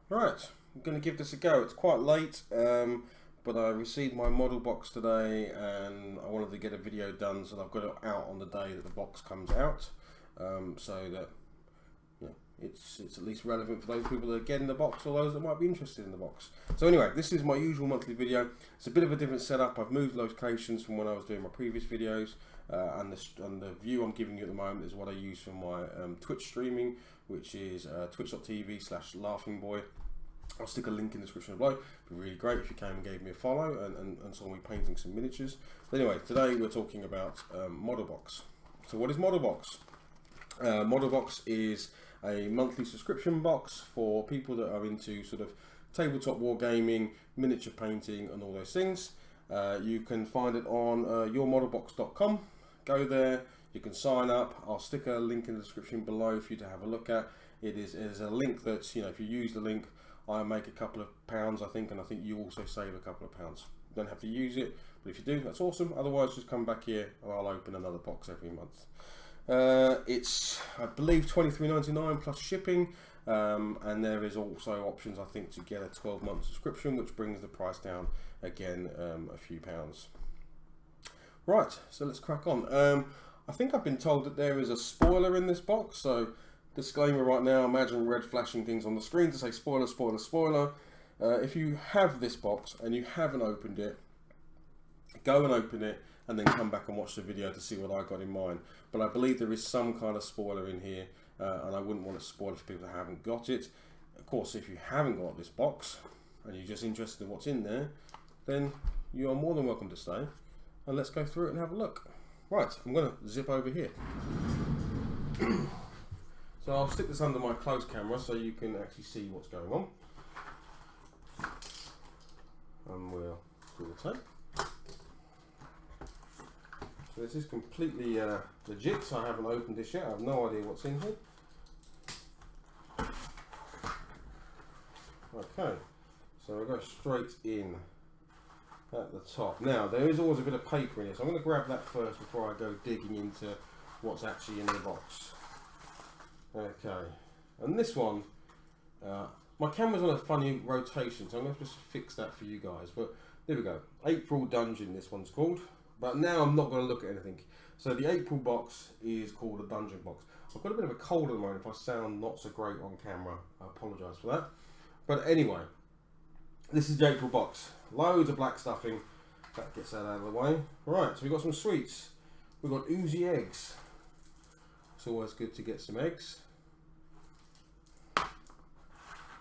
Right, I'm going to give this a go. It's quite late, but I received my model box today and I wanted to get a video done, so I've got it out on the day that the box comes out, so that it's at least relevant for those people that are getting the box or those that might be interested in the box. So anyway, this is my usual monthly video. It's a bit of a different setup. I've moved locations from when I was doing my previous videos, and the view I'm giving you at the moment is what I use for my Twitch streaming, which is twitch.tv/laughingboy. I'll stick a link in the description below. It'd be really great if you came and gave me a follow and saw me painting some miniatures. But anyway, today we're talking about Modelbox. So what is Modelbox? Modelbox is a monthly subscription box for people that are into sort of tabletop wargaming, miniature painting and all those things. You can find it on yourmodelbox.com. Go there, you can sign up. I'll stick a link in the description below for you to have a look at. It is a link that's, if you use the link, I make a couple of pounds, I think, and I think you also save a couple of pounds. You don't have to use it, but if you do, that's awesome. Otherwise, just come back here and I'll open another box every month. It's, I believe, $23.99 plus shipping, and there is also options, I think, to get a 12-month subscription, which brings the price down again a few pounds. Right, so let's crack on. I think I've been told that there is a spoiler in this box, so disclaimer right now, imagine red flashing things on the screen to say spoiler, spoiler, spoiler. If you have this box and you haven't opened it, go and open it and then come back and watch the video to see what I got in mind. But I believe there is some kind of spoiler in here, and I wouldn't want to spoil it for people that haven't got it. Of course, if you haven't got this box and you're just interested in what's in there, then you are more than welcome to stay, and let's go through it and have a look. Right, I'm going to zip over here. So I'll stick this under my close camera so you can actually see what's going on. And we'll pull the tape. So this is completely legit, so I haven't opened this yet. I have no idea what's in here. Okay, so we'll go straight in at the top. Now, there is always a bit of paper in here, so I'm going to grab that first before I go digging into what's actually in the box. Okay, and this one, my camera's on a funny rotation, so I'm going to just fix that for you guys. But there we go, April Dungeon, this one's called. But now I'm not going to look at anything. So the April box is called a dungeon box. I've got a bit of a cold at the moment. If I sound not so great on camera, I apologise for that. But anyway, this is the April box. Loads of black stuffing. That gets that out of the way. Right, so we've got some sweets. We've got oozy eggs. It's always good to get some eggs.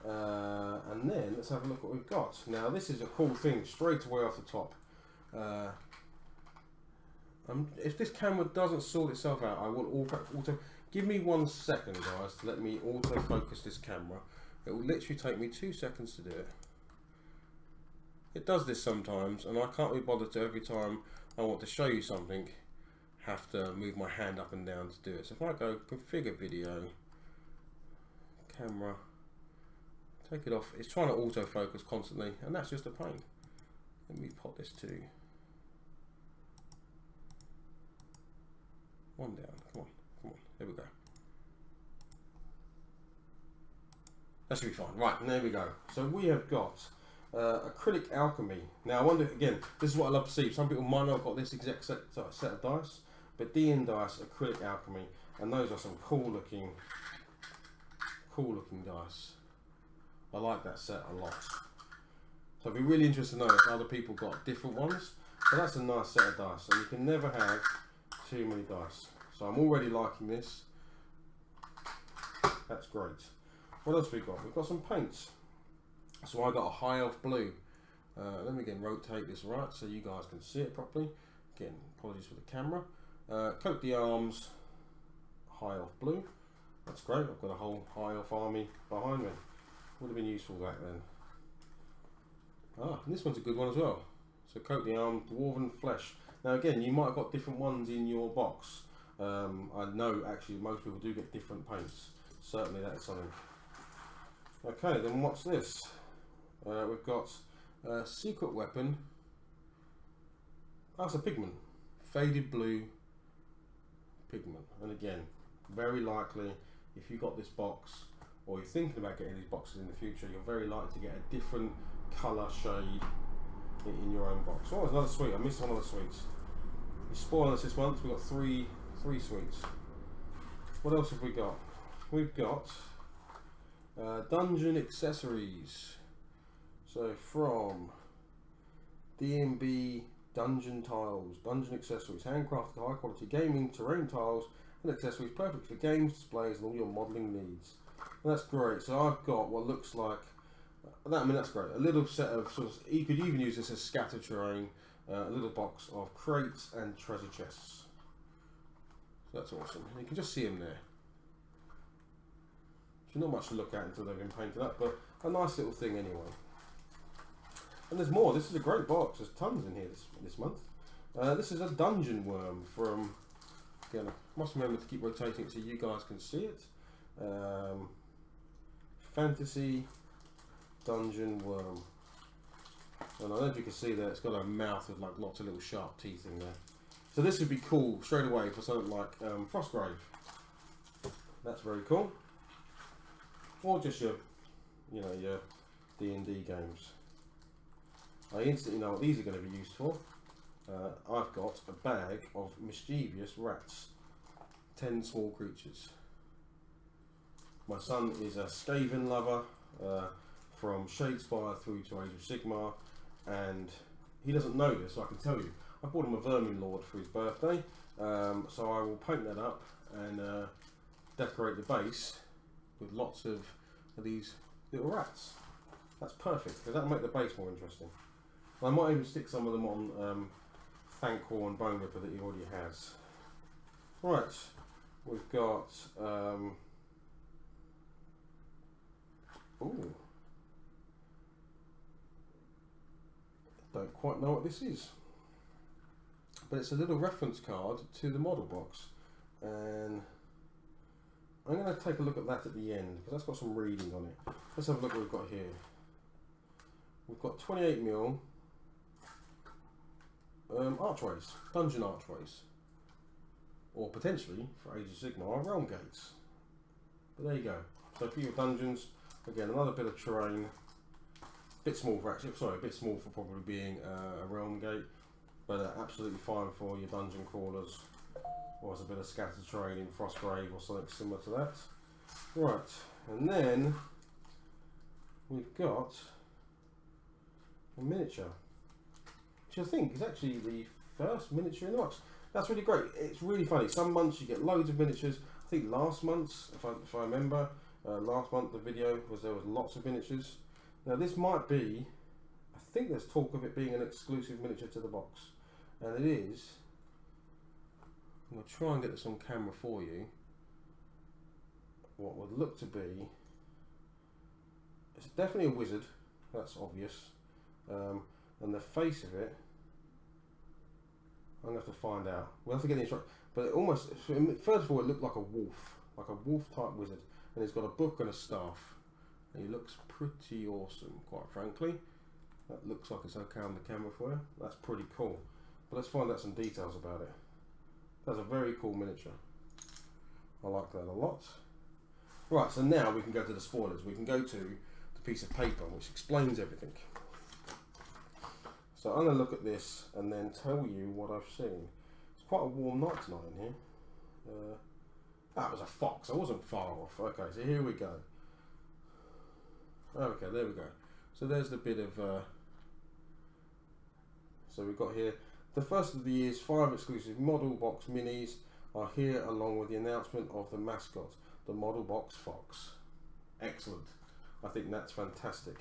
And then let's have a look what we've got. Now this is a cool thing straight away off the top. If this camera doesn't sort itself out, I will auto. Give me 1 second, guys, to let me auto focus this camera. It will literally take me 2 seconds to do it. It does this sometimes, and I can't be bothered to, every time I want to show you something, have to move my hand up and down to do it. So if I go configure video, camera, take it off, it's trying to autofocus constantly, and that's just a pain. Let me pop this to one down. Come on, there we go. That should be fine. Right, and there we go. So we have got acrylic alchemy. Now I wonder, again, this is what I love to see. Some people might not have got this exact set of dice, but D&D dice, acrylic alchemy, and those are some cool looking dice. I like that set a lot. So I'd be really interested to know if other people got different ones. But that's a nice set of dice, and you can never have too many dice. So I'm already liking this. That's great. What else have we got? We've got some paints. So I got a High Elf Blue. Let me again rotate this right so you guys can see it properly. Again, apologies for the camera. Coat the arms, High Elf Blue. That's great. I've got a whole High Elf army behind me. Would have been useful back then. Ah, and this one's a good one as well. So coat the arm, Dwarven Flesh. Now again, you might have got different ones in your box. I know actually most people do get different paints. Certainly that's something. Okay, then what's this? We've got a secret weapon. That's a pigment. Faded blue pigment. And again, very likely if you got this box or you're thinking about getting these boxes in the future, you're very likely to get a different colour shade in your own box. Oh, there's another sweet. I missed one of the sweets. You're spoiling us this month. We've got three sweets. What else have we got? We've got Dungeon accessories. So from D&B Dungeon tiles, Dungeon accessories, handcrafted high quality gaming terrain tiles and accessories perfect for games, displays and all your modelling needs. And that's great. So I've got what looks like, that's great. A little set of sort of, you could even use this as scatter terrain, a little box of crates and treasure chests. So that's awesome. And you can just see them there. So not much to look at until they've been painted up, but a nice little thing anyway. And there's more. This is a great box. There's tons in here this month. This is a dungeon worm from, again, I must remember to keep rotating it so you guys can see it. Fantasy dungeon worm. And I don't know if you can see that it's got a mouth with like lots of little sharp teeth in there. So this would be cool straight away for something like Frostgrave. That's very cool. Or just your D&D games. I instantly know what these are going to be used for. I've got a bag of mischievous rats. 10 small creatures. My son is a Skaven lover, from Shadespire through to Age of Sigmar, and he doesn't know this, so I can tell you. I bought him a Vermin Lord for his birthday, so I will paint that up and decorate the base with lots of these little rats. That's perfect, because that'll make the base more interesting. I might even stick some of them on Thanquol and Bone Ripper that he already has. Right, we've got ooh, don't quite know what this is, but it's a little reference card to the model box, and I'm going to take a look at that at the end because that's got some reading on it. Let's have a look what we've got here. We've got 28mm archways, dungeon archways, or potentially for Age of Sigmar realm gates. But there you go. So for your dungeons, again another bit of terrain. Bit small for actually, sorry, a bit small for probably being a realm gate, but absolutely fine for your dungeon crawlers, or as a bit of scattered terrain in Frostgrave or something similar to that. Right, and then we've got a miniature, which I think is actually the first miniature in the box. That's really great. It's really funny. Some months you get loads of miniatures. I think last month, if I remember, last month the video was there was lots of miniatures. Now this might be, I think there's talk of it being an exclusive miniature to the box, and it is. I'm going to try and get this on camera for you. What would look to be, it's definitely a wizard, that's obvious, and the face of it, I'm going to have to find out. We'll have to get the instructions, but it almost, first of all, it looked like a wolf type wizard, and he's got a book and a staff, and he looks pretty awesome, quite frankly. That looks like it's okay on the camera for you. That's pretty cool, but let's find out some details about it. That's a very cool miniature. I like that a lot. Right, so now we can go to the spoilers. We can go to the piece of paper which explains everything. So I'm going to look at this and then tell you what I've seen. It's quite a warm night tonight in here. That was a fox. I wasn't far off. Okay, so here we go. Okay, there we go. So there's the bit of... so we've got here, the first of the year's 5 exclusive model box minis are here along with the announcement of the mascot, the model box fox. Excellent. I think that's fantastic.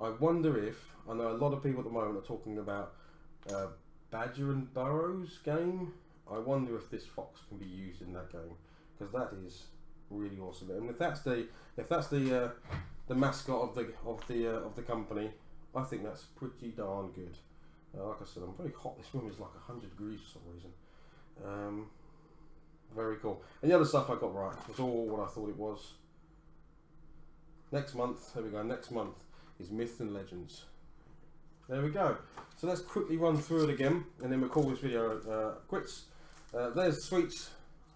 I wonder if, I know a lot of people at the moment are talking about Badger and Burrows game. I wonder if this fox can be used in that game, because that is really awesome. And if that's the mascot of the company, I think that's pretty darn good. Like I said, I'm very hot. This room is like 100 degrees for some reason. Very cool. And the other stuff I got right. It was all what I thought it was. Next month, there we go. Next month is Myth and Legends. There we go. So let's quickly run through it again, and then we'll call this video quits. There's the sweets.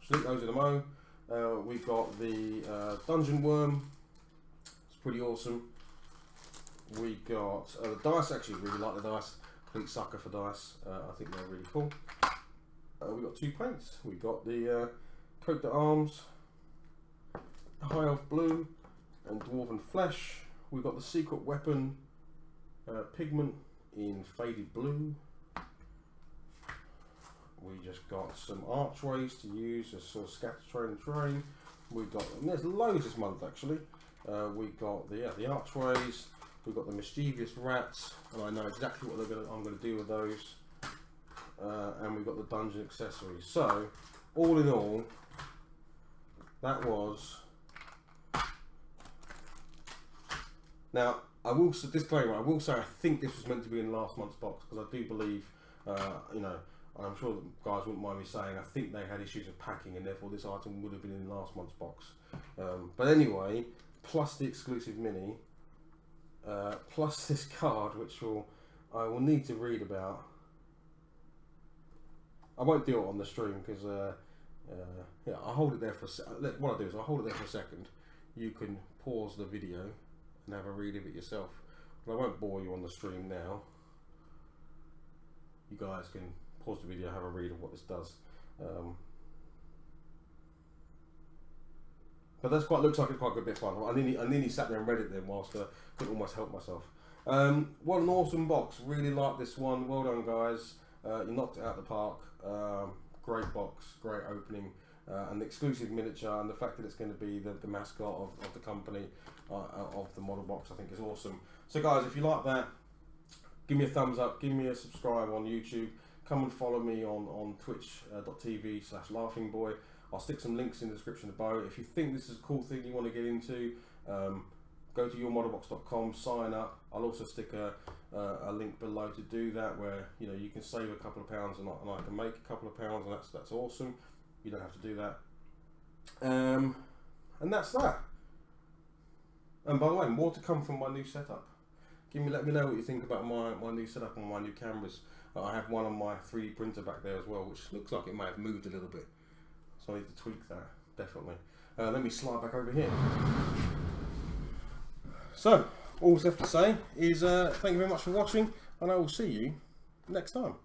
Sleep those in the mo. We've got the Dungeon Worm. It's pretty awesome. We got the dice. Actually, really like the dice. Complete sucker for dice. I think they're really cool. We got 2 paints. We got the Coat d'Arms, High Elf Blue, and Dwarven Flesh. We got the Secret Weapon pigment in Faded Blue. We just got some archways to use as sort of scatter train terrain. We got, and there's loads this month actually. We got the archways. We've got the mischievous rats, and I know exactly what I'm going to do with those. And we've got the dungeon accessories. So, all in all, that was. Now, I will disclaimer. I will say I think this was meant to be in last month's box because I do believe, you know, I'm sure the guys wouldn't mind me saying I think they had issues with packing, and therefore this item would have been in last month's box. But anyway, plus the exclusive mini. Plus this card, which I will need to read about. I won't do it on the stream because yeah, I'll hold it there for a second. What I'll do is I'll hold it there for a second. You can pause the video and have a read of it yourself. But I won't bore you on the stream now. You guys can pause the video, have a read of what this does. But that's looks like it's quite a good bit of fun. I nearly sat there and read it then whilst I could almost help myself. What an awesome box. Really like this one. Well done, guys. You knocked it out of the park. Great box, great opening, and the exclusive miniature, and the fact that it's going to be the mascot of the company, of the model box, I think is awesome. So guys, if you like that, give me a thumbs up, give me a subscribe on YouTube, come and follow me on twitch.tv/laughingboy. I'll stick some links in the description below. If you think this is a cool thing you want to get into, go to yourmodelbox.com, sign up. I'll also stick a link below to do that, where you know you can save a couple of pounds and I can make a couple of pounds, and that's awesome. You don't have to do that. And that's that. And by the way, more to come from my new setup. Let me know what you think about my new setup and my new cameras. I have one on my 3D printer back there as well, which looks like it may have moved a little bit. So I need to tweak that, definitely. Let me slide back over here. So, all that's left to say is thank you very much for watching, and I will see you next time.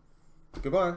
Goodbye.